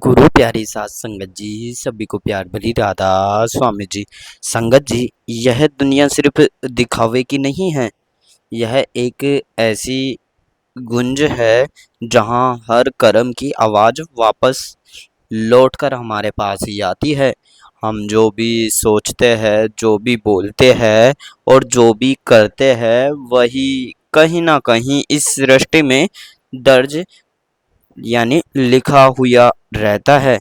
गुरु प्यारी साथ संगत जी सभी को प्यार भरी राधा स्वामी जी। संगत जी, यह दुनिया सिर्फ दिखावे की नहीं है। यह एक ऐसी गुंज है जहाँ हर कर्म की आवाज वापस लौटकर हमारे पास ही आती है। हम जो भी सोचते हैं, जो भी बोलते हैं और जो भी करते हैं, वही कहीं ना कहीं इस सृष्टि में दर्ज यानी लिखा हुआ रहता है।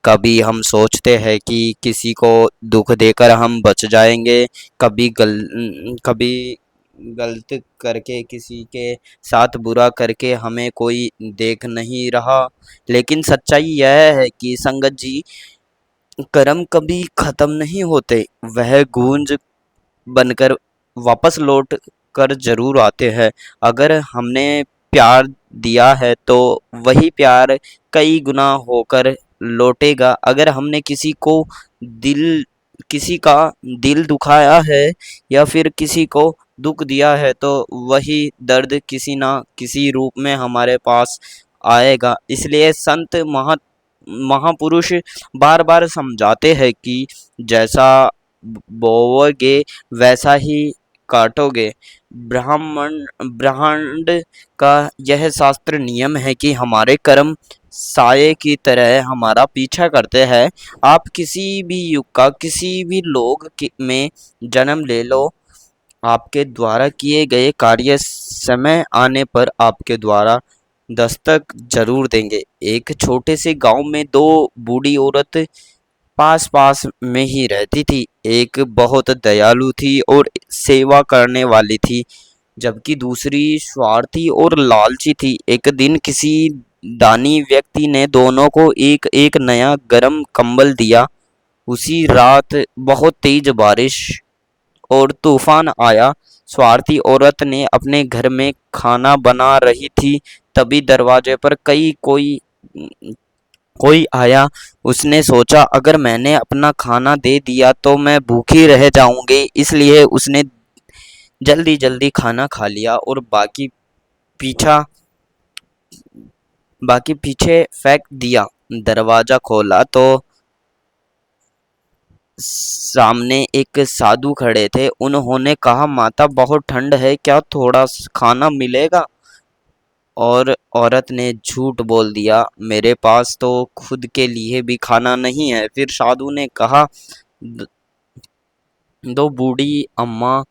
कभी हम सोचते हैं कि किसी को दुख देकर हम बच जाएंगे, कभी गलत करके किसी के साथ बुरा करके हमें कोई देख नहीं रहा। लेकिन सच्चाई यह है कि संगत जी, कर्म कभी खत्म नहीं होते। वह गूंज बनकर वापस लौट कर जरूर आते हैं। अगर हमने प्यार दिया है तो वही प्यार कई गुना होकर लौटेगा। अगर हमने दिल किसी का दिल दुखाया है या फिर किसी को दुख दिया है तो वही दर्द किसी ना किसी रूप में हमारे पास आएगा। इसलिए संत महापुरुष बार बार समझाते हैं कि जैसा बोओगे वैसा ही काटोगे। ब्राह्मण ब्रह्मांड का यह शास्त्र नियम है कि हमारे कर्म साये की तरह हमारा पीछा करते हैं। आप किसी भी युग का किसी भी में जन्म ले लो, आपके द्वारा किए गए कार्य समय आने पर आपके द्वारा दस्तक जरूर देंगे। एक छोटे से गांव में दो बूढ़ी औरत पास पास में ही रहती थी। एक बहुत दयालु थी और सेवा करने वाली थी, जबकि दूसरी स्वार्थी और लालची थी। एक दिन किसी दानी व्यक्ति ने दोनों को एक एक नया गरम कंबल दिया। उसी रात बहुत तेज बारिश और तूफान आया। स्वार्थी औरत ने अपने घर में खाना बना रही थी, तभी दरवाजे पर कोई आया। उसने सोचा, अगर मैंने अपना खाना दे दिया तो मैं भूखी रह जाऊंगी। इसलिए उसने जल्दी जल्दी खाना खा लिया और पीछा बाकी पीछे फेंक दिया। दरवाजा खोला तो सामने एक साधु खड़े थे। उन्होंने कहा, माता बहुत ठंड है, क्या थोड़ा खाना मिलेगा? और औरत ने झूठ बोल दिया, मेरे पास तो खुद के लिए भी खाना नहीं है। फिर साधु ने कहा, "द- दो बूढ़ी अम्मा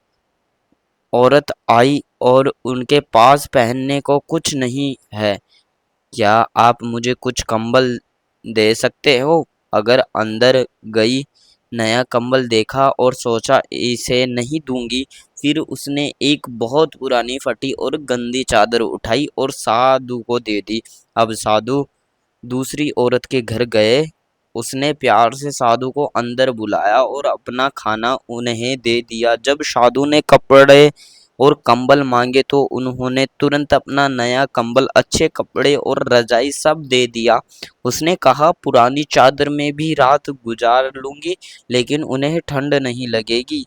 औरत आई और उनके पास पहनने को कुछ नहीं है। क्या आप मुझे कुछ कंबल दे सकते हो? अगर अंदर गई, नया कंबल देखा और सोचा इसे नहीं दूंगी। फिर उसने एक बहुत पुरानी फटी और गंदी चादर उठाई और साधु को दे दी। अब साधु दूसरी औरत के घर गए। उसने प्यार से साधु को अंदर बुलाया और अपना खाना उन्हें दे दिया। जब साधु ने कपड़े और कंबल मांगे तो उन्होंने तुरंत अपना नया कंबल, अच्छे कपड़े और रजाई सब दे दिया। उसने कहा, पुरानी चादर में भी रात गुजार लूंगी, लेकिन उन्हें ठंड नहीं लगेगी।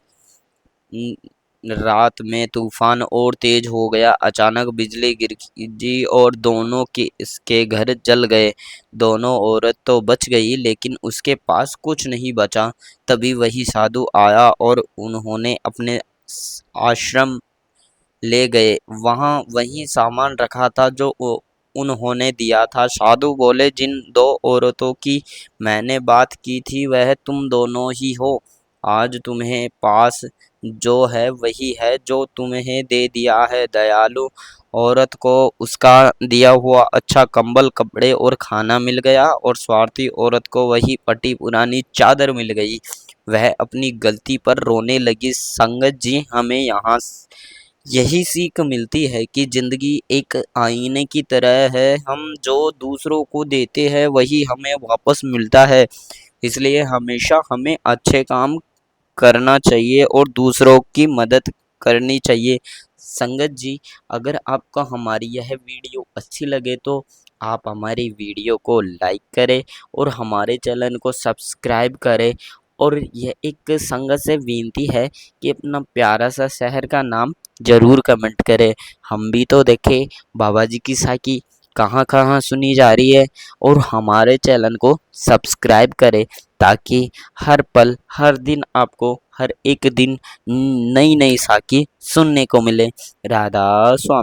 रात में तूफान और तेज हो गया। अचानक बिजली गिरी और दोनों के इसके घर जल गए। दोनों औरत तो बच गई, लेकिन उसके पास कुछ नहीं बचा। तभी वही साधु आया और उन्होंने अपने आश्रम ले गए। वहाँ वही सामान रखा था जो उन्होंने दिया था। साधु बोले, जिन दो औरतों की मैंने बात की थी वह तुम दोनों ही हो। आज तुम्हें पास जो है वही है जो तुम्हें दे दिया है। दयालु औरत को उसका दिया हुआ अच्छा कंबल, कपड़े और खाना मिल गया, और स्वार्थी औरत को वही फटी पुरानी चादर मिल गई। वह अपनी गलती पर रोने लगी। संगत जी, हमें यहाँ यही सीख मिलती है कि जिंदगी एक आईने की तरह है। हम जो दूसरों को देते हैं वही हमें वापस मिलता है। इसलिए हमेशा हमें अच्छे काम करना चाहिए और दूसरों की मदद करनी चाहिए। संगत जी, अगर आपको हमारी यह वीडियो अच्छी लगे तो आप हमारी वीडियो को लाइक करें और हमारे चैनल को सब्सक्राइब करें। और यह एक संगत से विनती है कि अपना प्यारा सा शहर का नाम जरूर कमेंट करें। हम भी तो देखें बाबा जी की साकी कहाँ कहाँ सुनी जा रही है, और हमारे चैनल को सब्सक्राइब करें ताकि हर पल हर दिन आपको हर एक दिन नई नई साखी सुनने को मिले। राधा स्वामी।